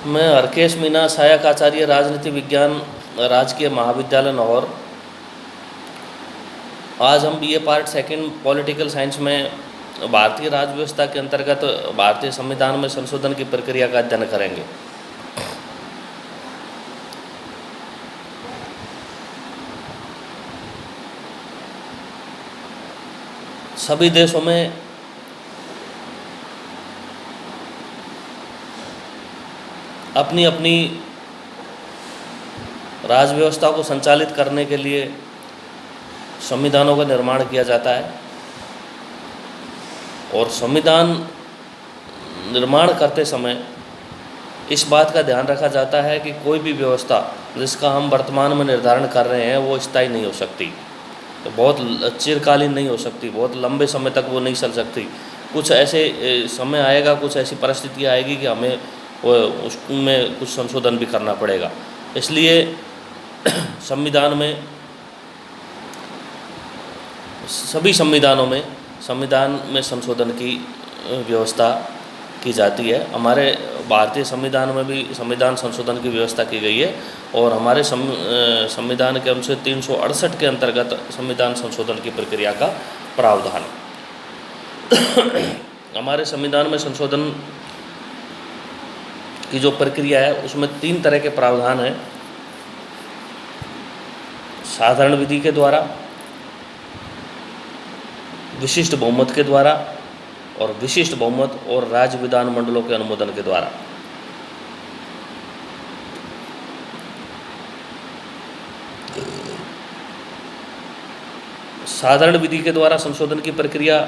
मैं हरकेश मीना, सहायक आचार्य राजनीति विज्ञान, राजकीय महाविद्यालय लाहौर। आज हम BA part second political science में भारतीय राज्य व्यवस्था के अंतर्गत भारतीय संविधान में संशोधन की प्रक्रिया का अध्ययन करेंगे। सभी देशों में अपनी अपनी राज्य व्यवस्था को संचालित करने के लिए संविधानों का निर्माण किया जाता है और संविधान निर्माण करते समय इस बात का ध्यान रखा जाता है कि कोई भी व्यवस्था जिसका हम वर्तमान में निर्धारण कर रहे हैं वो स्थायी नहीं हो सकती, तो बहुत चिरकालीन नहीं हो सकती, बहुत लंबे समय तक वो नहीं चल सकती। कुछ ऐसे समय आएगा, कुछ ऐसी परिस्थिति आएगी कि हमें उसमें कुछ संशोधन भी करना पड़ेगा। इसलिए संविधान में, सभी संविधान में संशोधन की व्यवस्था की जाती है। हमारे भारतीय संविधान में भी संविधान संशोधन की व्यवस्था की गई है और हमारे संविधान के अनुच्छेद 368 के अंतर्गत संविधान संशोधन की प्रक्रिया का प्रावधान। हमारे संविधान में संशोधन की जो प्रक्रिया है उसमें 3 तरह के प्रावधान हैं। साधारण विधि के द्वारा, विशिष्ट बहुमत के द्वारा और विशिष्ट बहुमत और राज्य विधानमंडलों के अनुमोदन के द्वारा। साधारण विधि के द्वारा संशोधन की प्रक्रिया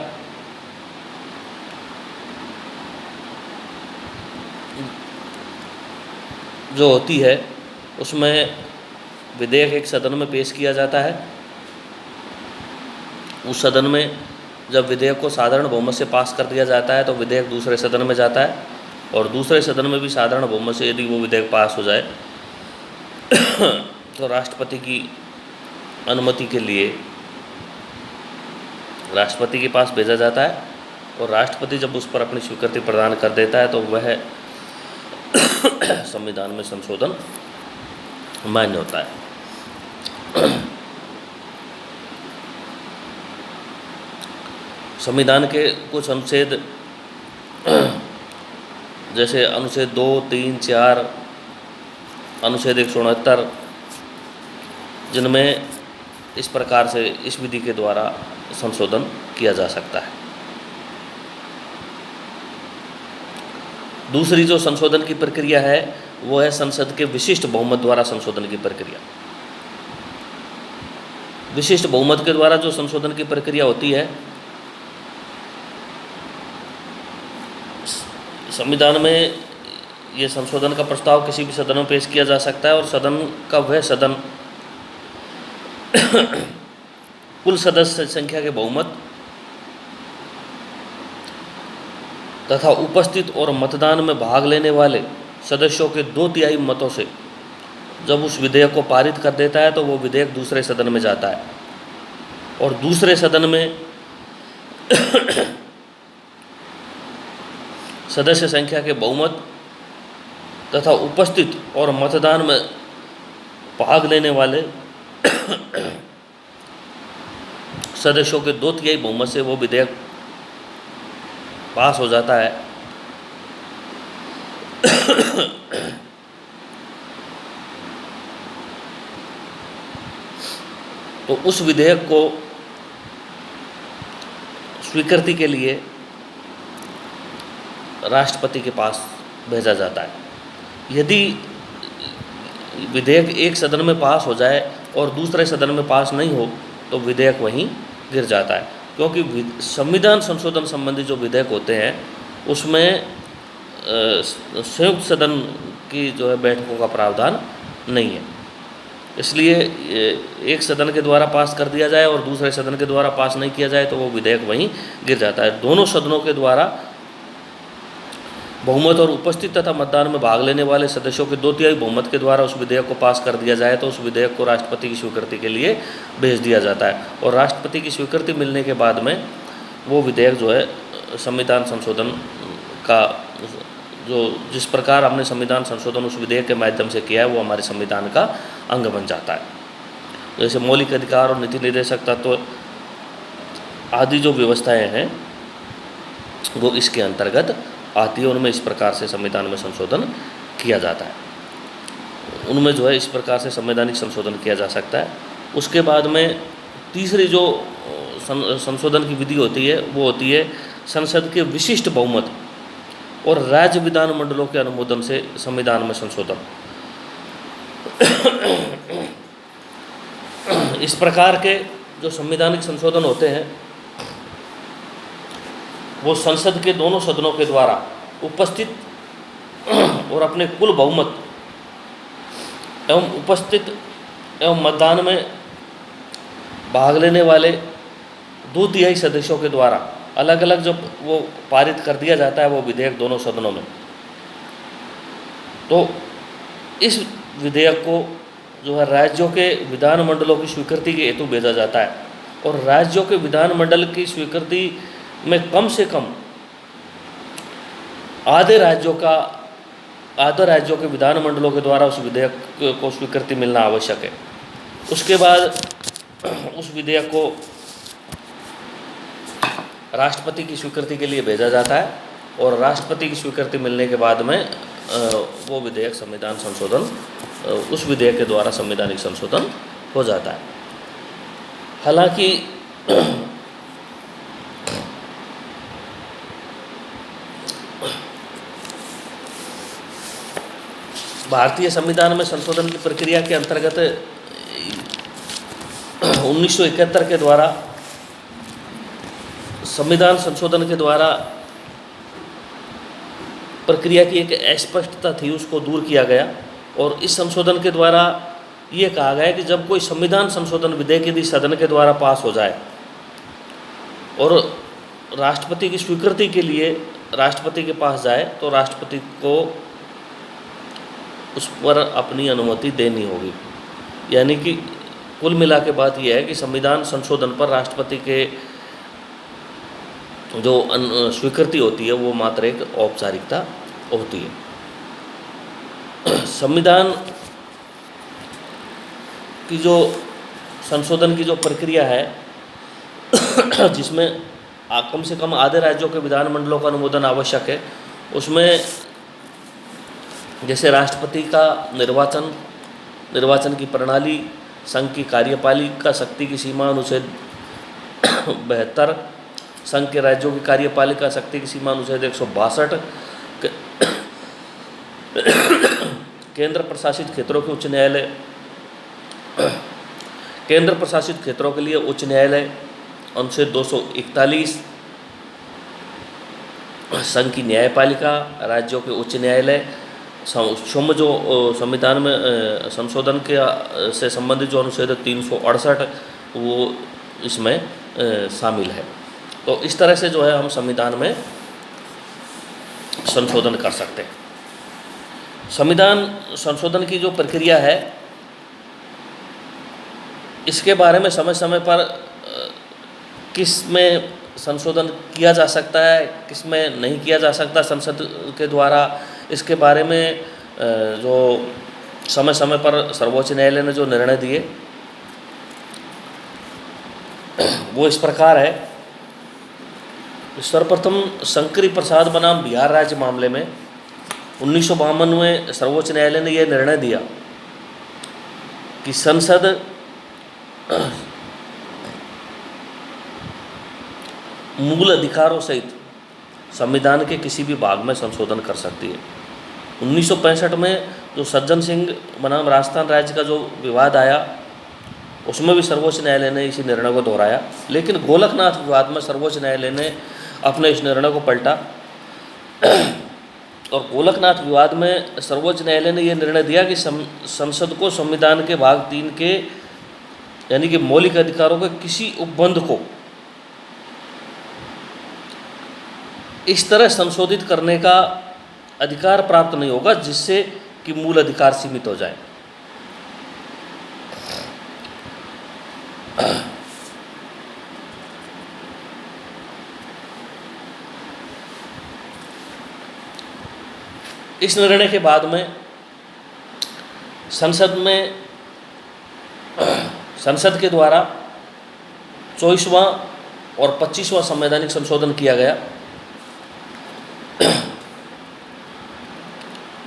जो होती है उसमें विधेयक एक सदन में पेश किया जाता है। उस सदन में जब विधेयक को साधारण बहुमत से पास कर दिया जाता है तो विधेयक दूसरे सदन में जाता है और दूसरे सदन में भी साधारण बहुमत से यदि वो विधेयक पास हो जाए तो राष्ट्रपति की अनुमति के लिए राष्ट्रपति के पास भेजा जाता है और राष्ट्रपति जब उस पर अपनी स्वीकृति प्रदान कर देता है तो वह संविधान में संशोधन मान्य होता है। संविधान के कुछ अनुच्छेद जैसे अनुच्छेद 2, 3, 4, अनुच्छेद 169 जिनमें इस प्रकार से इस विधि के द्वारा संशोधन किया जा सकता है। दूसरी जो संशोधन की प्रक्रिया है वो है संसद के विशिष्ट बहुमत द्वारा संशोधन की प्रक्रिया। विशिष्ट बहुमत के द्वारा जो संशोधन की प्रक्रिया होती है, संविधान में ये संशोधन का प्रस्ताव किसी भी सदन में पेश किया जा सकता है और सदन का वह सदन कुल सदस्य संख्या के बहुमत तथा उपस्थित और मतदान में भाग लेने वाले सदस्यों के 2/3 मतों से जब उस विधेयक को पारित कर देता है तो वो विधेयक दूसरे सदन में जाता है और दूसरे सदन में सदस्य संख्या के बहुमत तथा उपस्थित और मतदान में भाग लेने वाले सदस्यों के 2/3 बहुमत से वो विधेयक पास हो जाता है। तो उस विधेयक को स्वीकृति के लिए राष्ट्रपति के पास भेजा जाता है। यदि विधेयक एक सदन में पास हो जाए और दूसरे सदन में पास नहीं हो तो विधेयक वहीं गिर जाता है, क्योंकि संविधान संशोधन संबंधी जो विधेयक होते हैं उसमें संयुक्त सदन की जो है बैठकों का प्रावधान नहीं है। इसलिए एक सदन के द्वारा पास कर दिया जाए और दूसरे सदन के द्वारा पास नहीं किया जाए तो वो विधेयक वहीं गिर जाता है। दोनों सदनों के द्वारा बहुमत और उपस्थित तथा मतदान में भाग लेने वाले सदस्यों के 2/3 बहुमत के द्वारा उस विधेयक को पास कर दिया जाए तो उस विधेयक को राष्ट्रपति की स्वीकृति के लिए भेज दिया जाता है और राष्ट्रपति की स्वीकृति मिलने के बाद में वो विधेयक जो है संविधान संशोधन का जो जिस प्रकार हमने संविधान संशोधन उस विधेयक के माध्यम से किया है वो हमारे संविधान का अंग बन जाता है। जैसे मौलिक अधिकार और नीति निर्देशक तत्व आदि जो व्यवस्थाएं हैं वो इसके अंतर्गत आती है, उनमें इस प्रकार से संविधान में संशोधन किया जाता है। उनमें जो है इस प्रकार से संवैधानिक संशोधन किया जा सकता है। उसके बाद में तीसरी जो संशोधन की विधि होती है वो होती है संसद के विशिष्ट बहुमत और राज्य विधानमंडलों के अनुमोदन से संविधान में संशोधन। इस प्रकार के जो संवैधानिक संशोधन होते हैं वो संसद के दोनों सदनों के द्वारा उपस्थित और अपने कुल बहुमत एवं उपस्थित एवं मतदान में भाग लेने वाले 2/3 सदस्यों के द्वारा अलग अलग जब वो पारित कर दिया जाता है वो विधेयक दोनों सदनों में, तो इस विधेयक को जो है राज्यों के विधानमंडलों की स्वीकृति के हेतु भेजा जाता है और राज्यों के विधानमंडल की स्वीकृति में कम से कम आधे राज्यों के विधानमंडलों के द्वारा उस विधेयक को स्वीकृति मिलना आवश्यक है। उसके बाद उस विधेयक को राष्ट्रपति की स्वीकृति के लिए भेजा जाता है और राष्ट्रपति की स्वीकृति मिलने के बाद में वो विधेयक संविधान संशोधन उस विधेयक के द्वारा संवैधानिक संशोधन हो जाता है। हालांकि भारतीय संविधान में संशोधन की प्रक्रिया के अंतर्गत 1971 के द्वारा संविधान संशोधन के द्वारा प्रक्रिया की एक अस्पष्टता थी, उसको दूर किया गया और इस संशोधन के द्वारा ये कहा गया कि जब कोई संविधान संशोधन विधेयक यदि सदन के द्वारा पास हो जाए और राष्ट्रपति की स्वीकृति के लिए राष्ट्रपति के पास जाए तो राष्ट्रपति को उस पर अपनी अनुमति देनी होगी। यानी कि कुल मिला के बात यह है कि संविधान संशोधन पर राष्ट्रपति के जो स्वीकृति होती है वो मात्र एक औपचारिकता होती है। संविधान की जो संशोधन की जो प्रक्रिया है जिसमें कम से कम आधे राज्यों के विधानमंडलों का अनुमोदन आवश्यक है, उसमें जैसे राष्ट्रपति का निर्वाचन की प्रणाली, संघ की कार्यपालिका शक्ति की सीमा अनुच्छेद 72, संघ के राज्यों की कार्यपालिका शक्ति की सीमा अनुच्छेद 162, केंद्र प्रशासित क्षेत्रों के उच्च न्यायालय, केंद्र प्रशासित क्षेत्रों के लिए उच्च न्यायालय अनुच्छेद 241, संघ की न्यायपालिका, राज्यों के उच्च न्यायालय, सूक्ष्म जो संविधान में संशोधन के से संबंधित जो अनुच्छेद 368 वो इसमें शामिल है। तो इस तरह से जो है हम संविधान में संशोधन कर सकते हैं। संविधान संशोधन की जो प्रक्रिया है इसके बारे में समय समय पर किस में संशोधन किया जा सकता है, किस में नहीं किया जा सकता संसद के द्वारा, इसके बारे में जो समय समय पर सर्वोच्च न्यायालय ने जो निर्णय दिए वो इस प्रकार है। सर्वप्रथम शंकरी प्रसाद बनाम बिहार राज्य मामले में 1952 में सर्वोच्च न्यायालय ने यह निर्णय दिया कि संसद मूल अधिकारों सहित संविधान के किसी भी भाग में संशोधन कर सकती है। 1965 में जो सज्जन सिंह बनाम राजस्थान राज्य का जो विवाद आया उसमें भी सर्वोच्च न्यायालय ने इसी निर्णय को दोहराया, लेकिन गोलकनाथ विवाद में सर्वोच्च न्यायालय ने अपने इस निर्णय को पलटा और गोलकनाथ विवाद में सर्वोच्च न्यायालय ने यह निर्णय दिया कि संसद को संविधान के भाग 3 के यानी कि मौलिक अधिकारों के किसी उपबंध को इस तरह संशोधित करने का अधिकार प्राप्त नहीं होगा जिससे कि मूल अधिकार सीमित हो जाए। इस निर्णय के बाद में संसद के द्वारा 24वां और 25वां संवैधानिक संशोधन किया गया।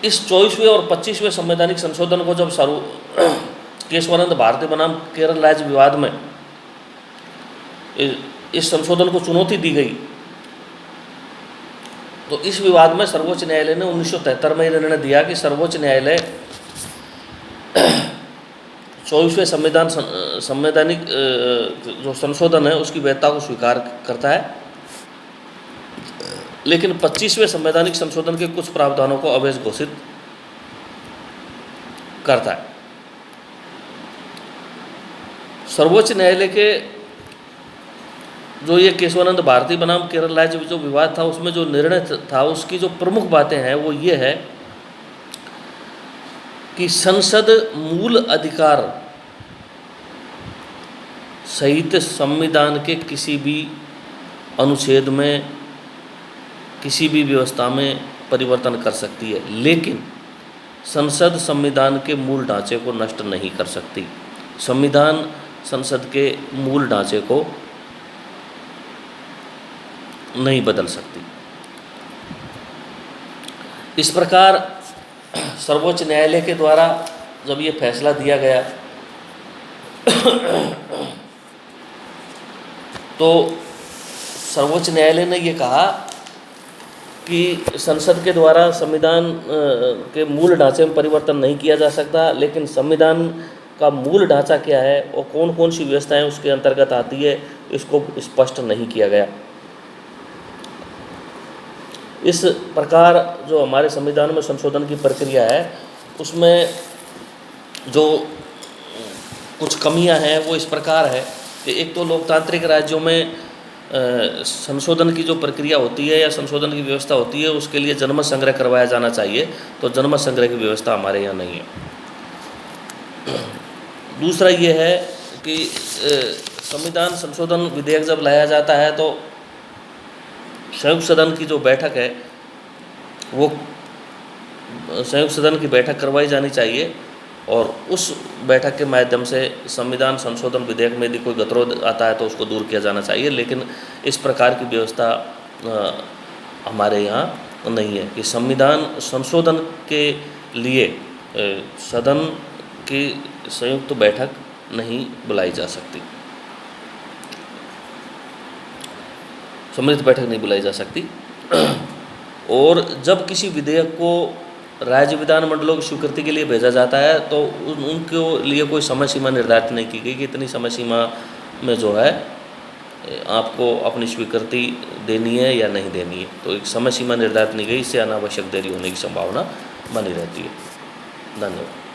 इस 24वें और 25वें संवैधानिक संशोधन को जब केशवानंद भारती बनाम केरल राज्य विवाद में इस संशोधन को चुनौती दी गई, तो इस विवाद में सर्वोच्च न्यायालय ने 1973 में निर्णय दिया कि सर्वोच्च न्यायालय 24वें संवैधानिक जो संशोधन है उसकी वैधता को स्वीकार करता है, लेकिन 25वें संवैधानिक संशोधन के कुछ प्रावधानों को अवैध घोषित करता है। सर्वोच्च न्यायालय के जो ये केशवानंद भारती बनाम केरल राज्य जो विवाद था उसमें जो निर्णय था उसकी जो प्रमुख बातें हैं वो ये है कि संसद मूल अधिकार सहित संविधान के किसी भी अनुच्छेद में किसी भी व्यवस्था में परिवर्तन कर सकती है, लेकिन संसद संविधान के मूल ढांचे को नष्ट नहीं कर सकती। संविधान संसद के मूल ढांचे को नहीं बदल सकती। इस प्रकार सर्वोच्च न्यायालय के द्वारा जब ये फैसला दिया गया तो सर्वोच्च न्यायालय ने ये कहा कि संसद के द्वारा संविधान के मूल ढांचे में परिवर्तन नहीं किया जा सकता, लेकिन संविधान का मूल ढांचा क्या है और कौन कौन सी व्यवस्थाएं उसके अंतर्गत आती है इसको स्पष्ट नहीं किया गया। इस प्रकार जो हमारे संविधान में संशोधन की प्रक्रिया है उसमें जो कुछ कमियां हैं वो इस प्रकार है कि एक तो लोकतांत्रिक राज्यों में संशोधन की जो प्रक्रिया होती है या संशोधन की व्यवस्था होती है उसके लिए जनमत संग्रह करवाया जाना चाहिए, तो जनमत संग्रह की व्यवस्था हमारे यहाँ नहीं है। दूसरा ये है कि संविधान संशोधन विधेयक जब लाया जाता है तो संयुक्त सदन की जो बैठक है वो संयुक्त सदन की बैठक करवाई जानी चाहिए और उस बैठक के माध्यम से संविधान संशोधन विधेयक में यदि कोई गतिरोध आता है तो उसको दूर किया जाना चाहिए, लेकिन इस प्रकार की व्यवस्था हमारे यहाँ नहीं है कि संविधान संशोधन के लिए सदन की संयुक्त बैठक नहीं बुलाई जा सकती, सम्मिलित बैठक नहीं बुलाई जा सकती। और जब किसी विधेयक को राज्य विधानमंडलों की स्वीकृति के लिए भेजा जाता है तो उनके लिए कोई समय सीमा निर्धारित नहीं की गई कि इतनी समय सीमा में जो है आपको अपनी स्वीकृति देनी है या नहीं देनी है, तो एक समय सीमा निर्धारित नहीं गई, इससे अनावश्यक देरी होने की संभावना बनी रहती है। धन्यवाद।